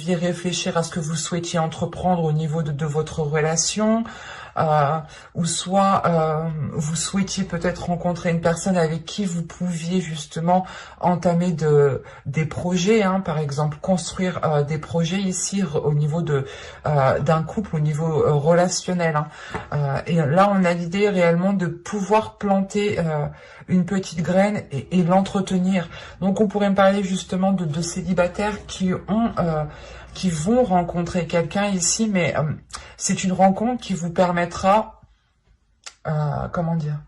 deviez réfléchir à ce que vous souhaitiez entreprendre au niveau de votre relation, ou soit vous souhaitiez peut-être rencontrer une personne avec qui vous pouviez justement entamer des projets, hein, par exemple construire des projets ici au niveau d'un couple, au niveau relationnel. Hein. Et là, on a l'idée réellement de pouvoir planter une petite graine et l'entretenir. Donc, on pourrait me parler justement de célibataires qui vont rencontrer quelqu'un ici, mais c'est une rencontre qui vous permettra, comment dire,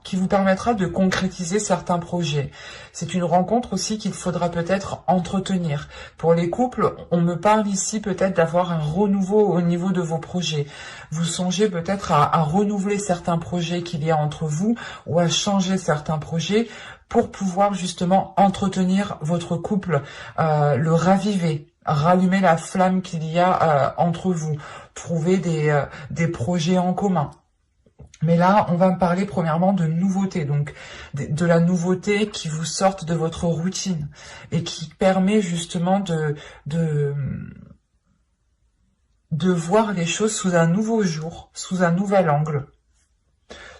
qui vous permettra de concrétiser certains projets. C'est une rencontre aussi qu'il faudra peut-être entretenir. Pour les couples, on me parle ici peut-être d'avoir un renouveau au niveau de vos projets. Vous songez peut-être à renouveler certains projets qu'il y a entre vous ou à changer certains projets pour pouvoir justement entretenir votre couple, le raviver, rallumer la flamme qu'il y a entre vous, trouver des projets en commun. Mais là, on va me parler premièrement de nouveautés, donc de la nouveauté qui vous sorte de votre routine et qui permet justement de voir les choses sous un nouveau jour, sous un nouvel angle.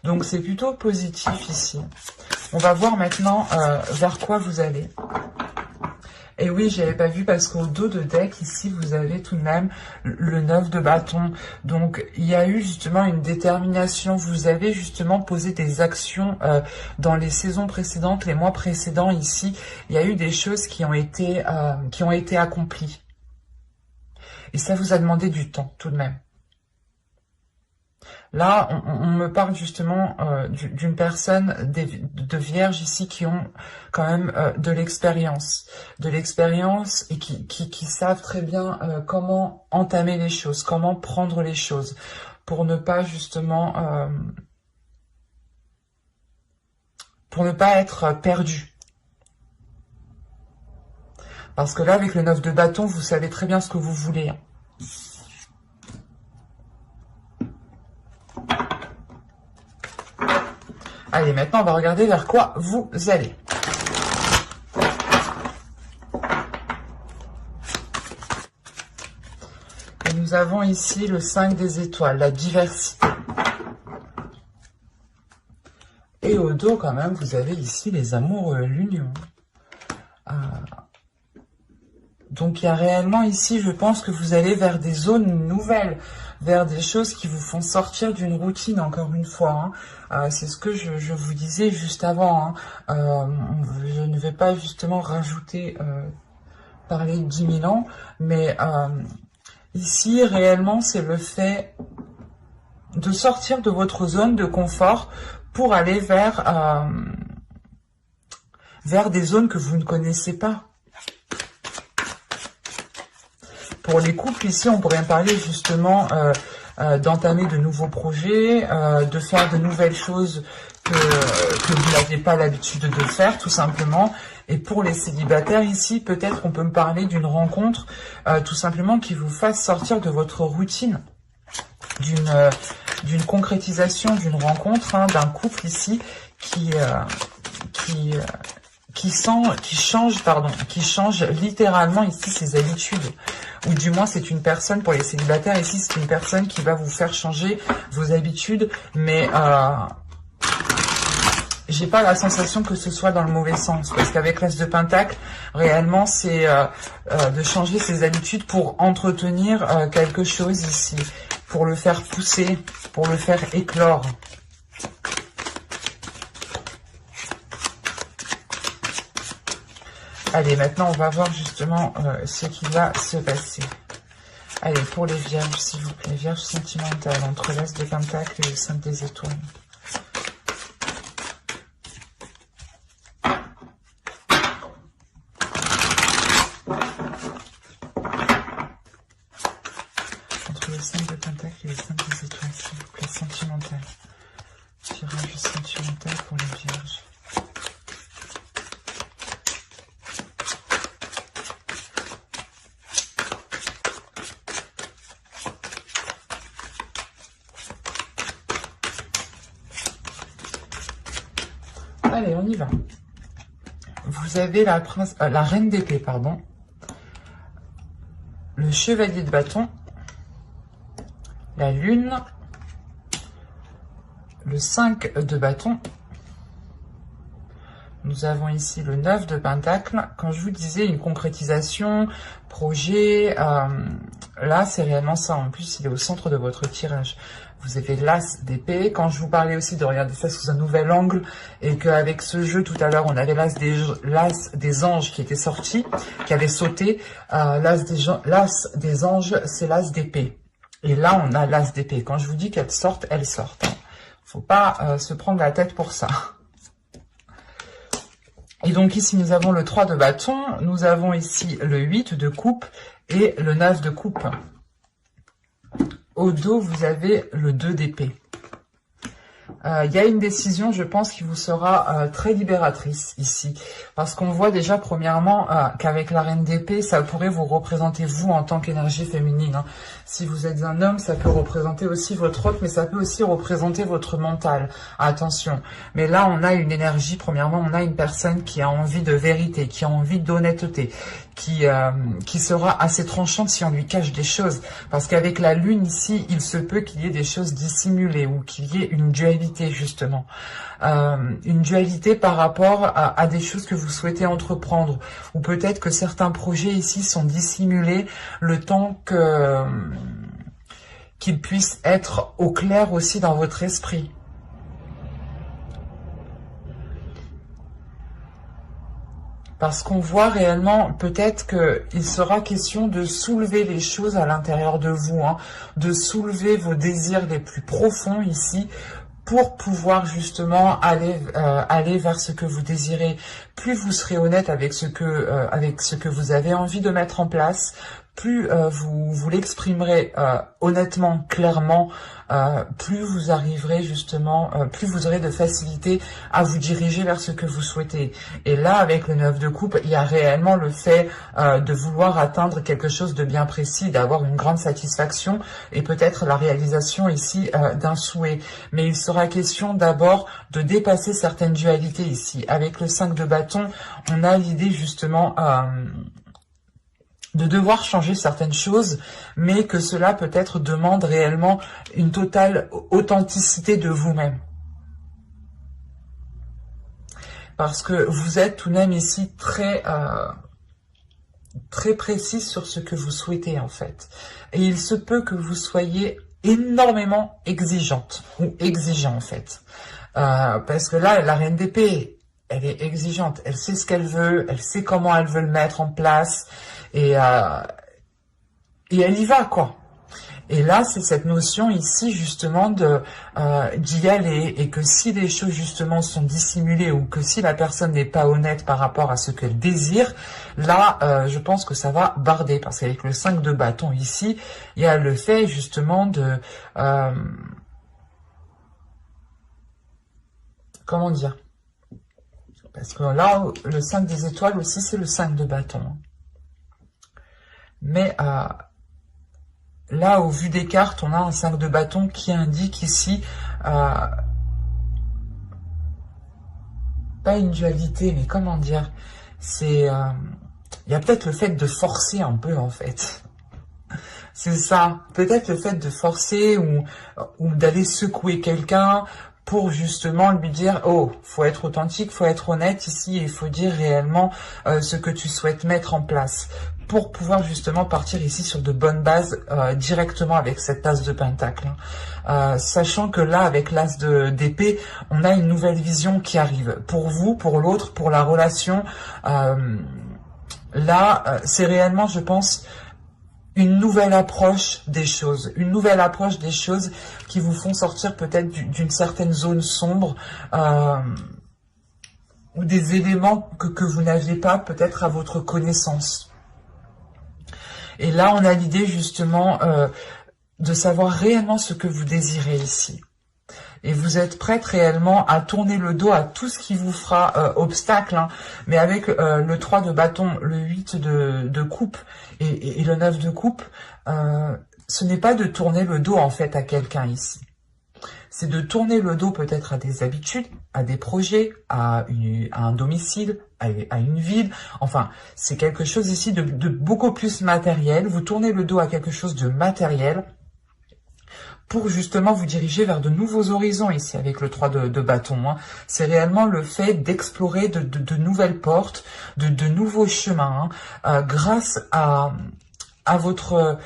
Donc c'est plutôt positif ici. On va voir maintenant vers quoi vous allez. Et oui, j'avais pas vu parce qu'au dos de deck, ici, vous avez tout de même le 9 de bâton. Donc, il y a eu justement une détermination. Vous avez justement posé des actions dans les saisons précédentes, les mois précédents ici. Il y a eu des choses qui ont été accomplies. Et ça vous a demandé du temps, tout de même. Là, on me parle justement d'une personne de vierges ici qui ont quand même de l'expérience et qui savent très bien comment entamer les choses, comment prendre les choses pour ne pas justement pour ne pas être perdu. Parce que là, avec le 9 de bâton, vous savez très bien ce que vous voulez. Allez, maintenant, on va regarder vers quoi vous allez. Et nous avons ici le 5 des étoiles, la diversité. Et au dos, quand même, vous avez ici les amoureux, l'union. Donc, il y a réellement ici, je pense que vous allez vers des zones nouvelles, vers des choses qui vous font sortir d'une routine, encore une fois. Hein. C'est ce que je vous disais juste avant. Hein. Je ne vais pas justement rajouter, parler de 10 000 ans, mais ici, réellement, c'est le fait de sortir de votre zone de confort pour aller vers des zones que vous ne connaissez pas. Pour les couples, ici, on pourrait parler justement d'entamer de nouveaux projets, de faire de nouvelles choses que vous n'avez pas l'habitude de faire, tout simplement. Et pour les célibataires, ici, peut-être on peut me parler d'une rencontre, tout simplement, qui vous fasse sortir de votre routine, d'une concrétisation d'une rencontre, hein, d'un couple ici, qui change littéralement ici ses habitudes. Ou du moins, c'est une personne, pour les célibataires, ici, c'est une personne qui va vous faire changer vos habitudes, mais j'ai pas la sensation que ce soit dans le mauvais sens, parce qu'avec l'As de Pentacle, réellement, c'est de changer ses habitudes pour entretenir quelque chose ici, pour le faire pousser, pour le faire éclore. Allez, maintenant, on va voir justement ce qui va se passer. Allez, pour les vierges, s'il vous plaît. Vierges sentimentales, entre l'As de Pentacle et le 5 des étoiles. Entre le 5 de Pentacle et le 5 des étoiles, s'il vous plaît. Sentimental. Tirage sentimental pour les vierges. Allez, on y va. Vous avez la reine d'épée, pardon. Le le chevalier de bâton, la lune, le 5 de bâton. Nous avons ici le 9 de pentacle. Quand je vous disais une concrétisation, projet, là c'est réellement ça. En plus, il est au centre de votre tirage. Vous avez l'as d'épée. Quand je vous parlais aussi de regarder ça sous un nouvel angle et qu'avec ce jeu tout à l'heure, on avait l'as des anges qui était sorti, qui avait sauté. L'as des anges, c'est l'as d'épée. Et là, on a l'as d'épée. Quand je vous dis qu'elles sortent, elles sortent. Faut pas se prendre la tête pour ça. Et donc ici, nous avons le 3 de bâton, nous avons ici le 8 de coupe et le 9 de coupe. Au dos, vous avez le 2 d'épée. Il y a une décision, je pense, qui vous sera très libératrice ici. Parce qu'on voit déjà, premièrement, qu'avec la reine d'épée, ça pourrait vous représenter vous en tant qu'énergie féminine. Hein. Si vous êtes un homme, ça peut représenter aussi votre autre, mais ça peut aussi représenter votre mental. Attention. Mais là, on a une énergie, premièrement, on a une personne qui a envie de vérité, qui a envie d'honnêteté, qui sera assez tranchante si on lui cache des choses. Parce qu'avec la lune ici, il se peut qu'il y ait des choses dissimulées ou qu'il y ait une dualité justement. Une dualité par rapport à des choses que vous souhaitez entreprendre. Ou peut-être que certains projets ici sont dissimulés le temps qu'ils puissent être au clair aussi dans votre esprit. Parce qu'on voit réellement, peut-être qu'il sera question de soulever les choses à l'intérieur de vous, hein, de soulever vos désirs les plus profonds ici, pour pouvoir justement aller vers ce que vous désirez. Plus vous serez honnête avec ce que vous avez envie de mettre en place, plus vous l'exprimerez honnêtement, clairement, plus vous arriverez justement, plus vous aurez de facilité à vous diriger vers ce que vous souhaitez. Et là, avec le 9 de coupe, il y a réellement le fait de vouloir atteindre quelque chose de bien précis, d'avoir une grande satisfaction et peut-être la réalisation ici d'un souhait. Mais il sera question d'abord de dépasser certaines dualités ici. Avec le 5 de bâton, on a l'idée justement de devoir changer certaines choses, mais que cela peut-être demande réellement une totale authenticité de vous-même. Parce que vous êtes tout de même ici très précis sur ce que vous souhaitez en fait. Et il se peut que vous soyez énormément exigeante, ou exigeant en fait. Parce que là, la reine d'épée, elle est exigeante, elle sait ce qu'elle veut, elle sait comment elle veut le mettre en place, et elle y va, quoi. Et là, c'est cette notion ici, justement, d'y aller, et que si les choses, justement, sont dissimulées, ou que si la personne n'est pas honnête par rapport à ce qu'elle désire, là, je pense que ça va barder, parce qu'avec le 5 de bâton ici, il y a le fait, justement, de... comment dire? Parce que là, le 5 des étoiles aussi, c'est le 5 de bâton. Mais là, au vu des cartes, on a un 5 de bâton qui indique ici, pas une dualité, mais comment dire, c'est, il y a peut-être le fait de forcer un peu en fait. C'est ça, peut-être le fait de forcer ou d'aller secouer quelqu'un pour justement lui dire, oh, faut être authentique, faut être honnête ici, et il faut dire réellement ce que tu souhaites mettre en place, pour pouvoir justement partir ici sur de bonnes bases directement avec cette as de pentacle. Sachant que là, avec l'as d'épée, on a une nouvelle vision qui arrive. Pour vous, pour l'autre, pour la relation, là, c'est réellement, je pense, une nouvelle approche des choses. Une nouvelle approche des choses qui vous font sortir peut-être d'une certaine zone sombre, ou des éléments que vous n'aviez pas peut-être à votre connaissance. Et là, on a l'idée justement de savoir réellement ce que vous désirez ici. Et vous êtes prête réellement à tourner le dos à tout ce qui vous fera obstacle. Hein. Mais avec le 3 de bâton, le 8 de coupe et le 9 de coupe, ce n'est pas de tourner le dos en fait à quelqu'un ici. C'est de tourner le dos peut-être à des habitudes, à des projets, à un domicile, à une ville. Enfin, c'est quelque chose ici de beaucoup plus matériel. Vous tournez le dos à quelque chose de matériel pour justement vous diriger vers de nouveaux horizons ici avec le 3 de bâton. Hein. C'est réellement le fait d'explorer de nouvelles portes, de nouveaux chemins, hein, grâce à votre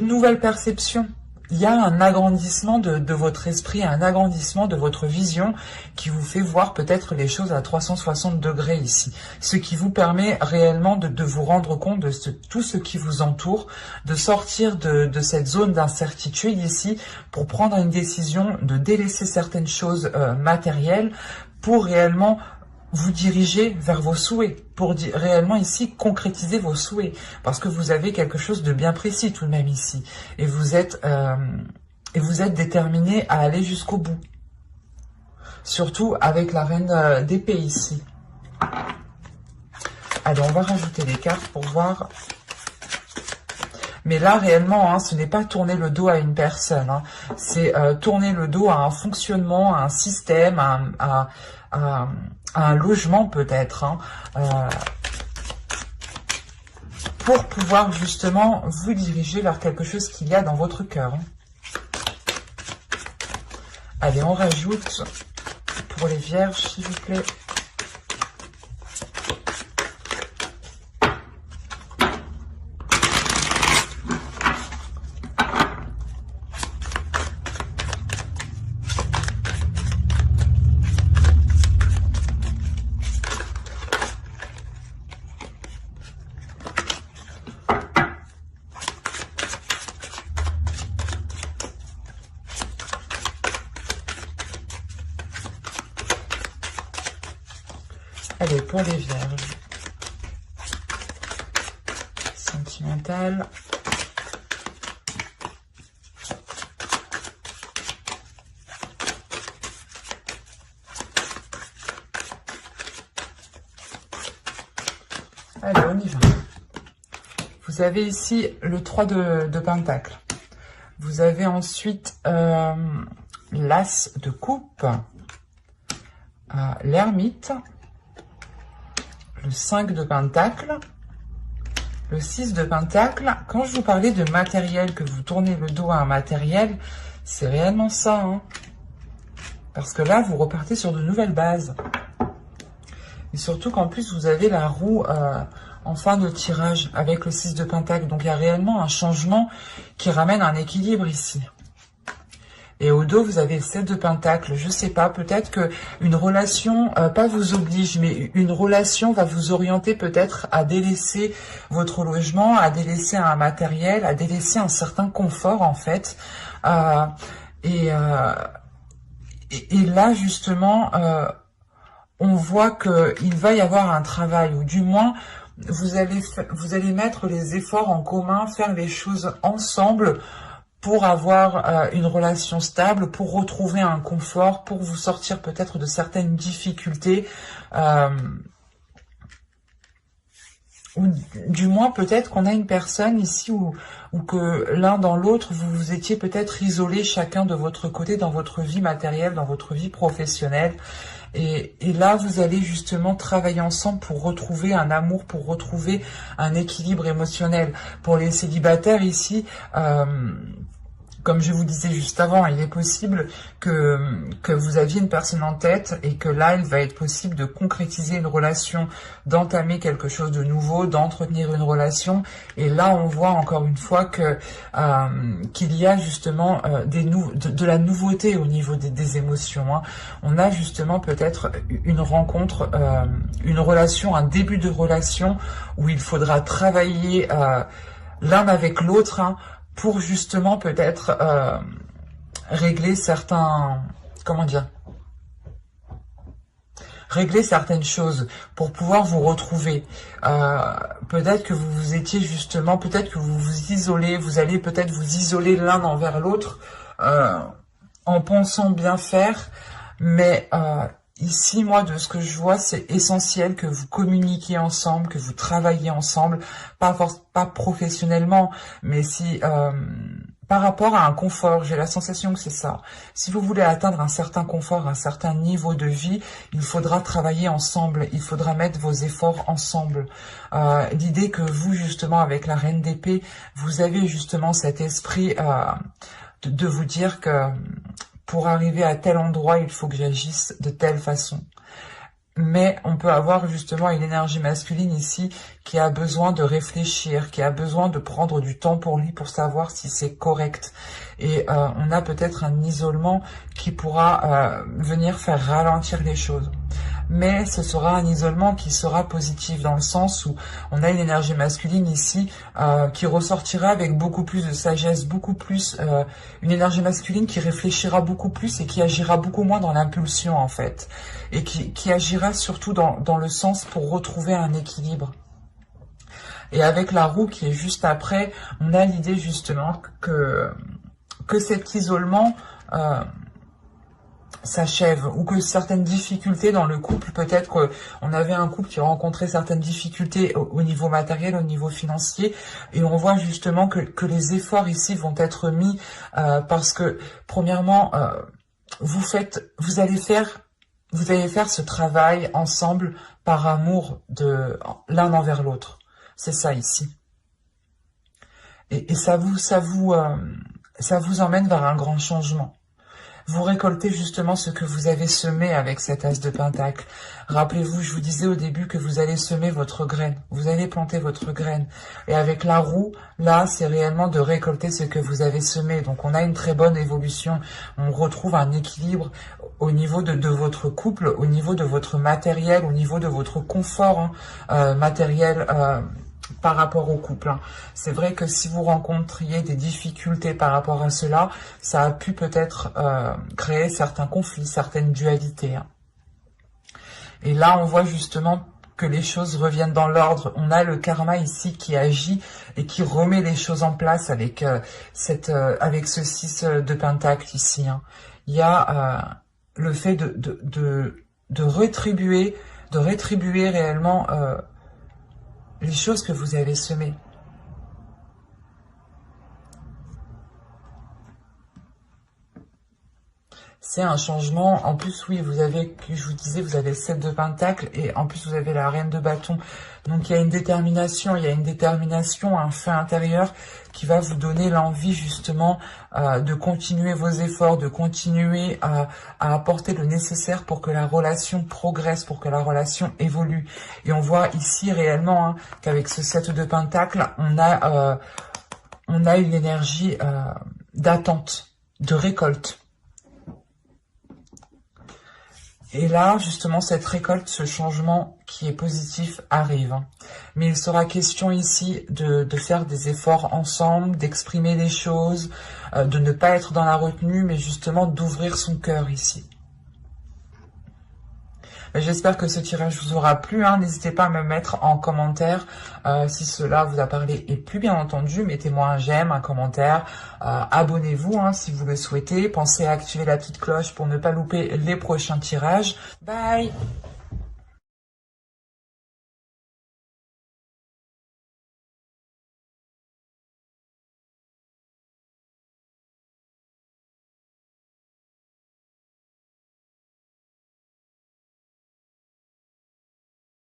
nouvelle perception. Il y a un agrandissement de votre esprit, un agrandissement de votre vision qui vous fait voir peut-être les choses à 360 degrés ici. Ce qui vous permet réellement de vous rendre compte de tout ce qui vous entoure, de sortir de cette zone d'incertitude ici pour prendre une décision, de délaisser certaines choses matérielles pour réellement vous diriger vers vos souhaits, pour réellement ici concrétiser vos souhaits, parce que vous avez quelque chose de bien précis tout de même ici, et vous êtes déterminé à aller jusqu'au bout, surtout avec la reine d'épée ici. Allez, on va rajouter les cartes pour voir. Mais là, réellement, hein, ce n'est pas tourner le dos à une personne, hein. C'est tourner le dos à un fonctionnement, à un système, à un logement peut-être, hein, pour pouvoir justement vous diriger vers quelque chose qu'il y a dans votre cœur. Hein. Allez, on rajoute pour les vierges, s'il vous plaît. Allez, pour les vierges, sentimentales. Allez, on y va. Vous avez ici le 3 de Pentacle. Vous avez ensuite l'As de Coupe, l'Ermite, le 5 de Pentacle, le 6 de Pentacle. Quand je vous parlais de matériel, que vous tournez le dos à un matériel, c'est réellement ça. Hein. Parce que là, vous repartez sur de nouvelles bases. Et surtout qu'en plus, vous avez la roue en fin de tirage avec le 6 de Pentacle. Donc, il y a réellement un changement qui ramène un équilibre ici. Et au dos, vous avez le 7 de Pentacle. Je sais pas, peut-être que une relation, pas vous oblige, mais une relation va vous orienter peut-être à délaisser votre logement, à délaisser un matériel, à délaisser un certain confort en fait. Et là, justement, on voit qu'il va y avoir un travail, ou du moins, vous allez mettre les efforts en commun, faire les choses ensemble, pour avoir une relation stable, pour retrouver un confort, pour vous sortir peut-être de certaines difficultés, ou du moins peut-être qu'on a une personne ici ou que l'un dans l'autre, vous étiez peut-être isolés chacun de votre côté dans votre vie matérielle, dans votre vie professionnelle. Et là, vous allez justement travailler ensemble pour retrouver un amour, pour retrouver un équilibre émotionnel. Pour les célibataires ici, comme je vous disais juste avant, il est possible que vous aviez une personne en tête et que là, il va être possible de concrétiser une relation, d'entamer quelque chose de nouveau, d'entretenir une relation. Et là, on voit encore une fois qu'il y a justement de la nouveauté au niveau des émotions. Hein. On a justement peut-être une rencontre, une relation, un début de relation où il faudra travailler l'un avec l'autre, hein, pour justement peut-être régler certains, comment dire, régler certaines choses pour pouvoir vous retrouver. Peut-être que vous étiez justement, peut-être que vous vous isolez, vous allez peut-être vous isoler l'un envers l'autre en pensant bien faire, mais ici, moi, de ce que je vois, c'est essentiel que vous communiquiez ensemble, que vous travailliez ensemble, pas professionnellement, mais si par rapport à un confort, j'ai la sensation que c'est ça. Si vous voulez atteindre un certain confort, un certain niveau de vie, il faudra travailler ensemble, il faudra mettre vos efforts ensemble. L'idée que vous, justement, avec la Reine d'épée, vous avez justement cet esprit de vous dire que pour arriver à tel endroit, il faut que j'agisse de telle façon. Mais on peut avoir justement une énergie masculine ici qui a besoin de réfléchir, qui a besoin de prendre du temps pour lui pour savoir si c'est correct. Et on a peut-être un isolement qui pourra venir faire ralentir les choses. Mais ce sera un isolement qui sera positif dans le sens où on a une énergie masculine ici qui ressortira avec beaucoup plus de sagesse, beaucoup plus une énergie masculine qui réfléchira beaucoup plus et qui agira beaucoup moins dans l'impulsion en fait, et qui agira surtout dans le sens pour retrouver un équilibre. Et avec la roue qui est juste après, on a l'idée justement que cet isolement s'achève, ou que certaines difficultés dans le couple, peut-être qu'on avait un couple qui rencontrait certaines difficultés au niveau matériel, au niveau financier, et on voit justement que les efforts ici vont être mis parce que premièrement vous allez faire ce travail ensemble par amour de l'un envers l'autre. C'est ça ici. Et ça vous emmène vers un grand changement. Vous récoltez justement ce que vous avez semé avec cet as de pentacle. Rappelez-vous, je vous disais au début que vous allez semer votre graine. Vous allez planter votre graine. Et avec la roue, là, c'est réellement de récolter ce que vous avez semé. Donc, on a une très bonne évolution. On retrouve un équilibre au niveau de votre couple, au niveau de votre matériel, au niveau de votre confort matériel par rapport au couple. C'est vrai que si vous rencontriez des difficultés par rapport à cela, ça a pu peut-être créer certains conflits, certaines dualités. Et là, on voit justement que les choses reviennent dans l'ordre. On a le karma ici qui agit et qui remet les choses en place avec avec ce 6 de pentacle ici. Il y a le fait de rétribuer réellement les choses que vous avez semées. C'est un changement. En plus, oui, vous avez, je vous disais, vous avez le 7 de pentacle et en plus, vous avez la reine de bâton. Donc, il y a une détermination, un feu intérieur qui va vous donner l'envie, justement, de continuer vos efforts, de continuer à apporter le nécessaire pour que la relation progresse, pour que la relation évolue. Et on voit ici réellement qu'avec ce 7 de pentacle, on a une énergie d'attente, de récolte. Et là, justement, cette récolte, ce changement qui est positif arrive. Mais il sera question ici de faire des efforts ensemble, d'exprimer les choses, de ne pas être dans la retenue, mais justement d'ouvrir son cœur ici. J'espère que ce tirage vous aura plu. N'hésitez pas à me mettre en commentaire si cela vous a parlé. Et plus bien entendu, mettez-moi un j'aime, un commentaire. Abonnez-vous si vous le souhaitez. Pensez à activer la petite cloche pour ne pas louper les prochains tirages. Bye!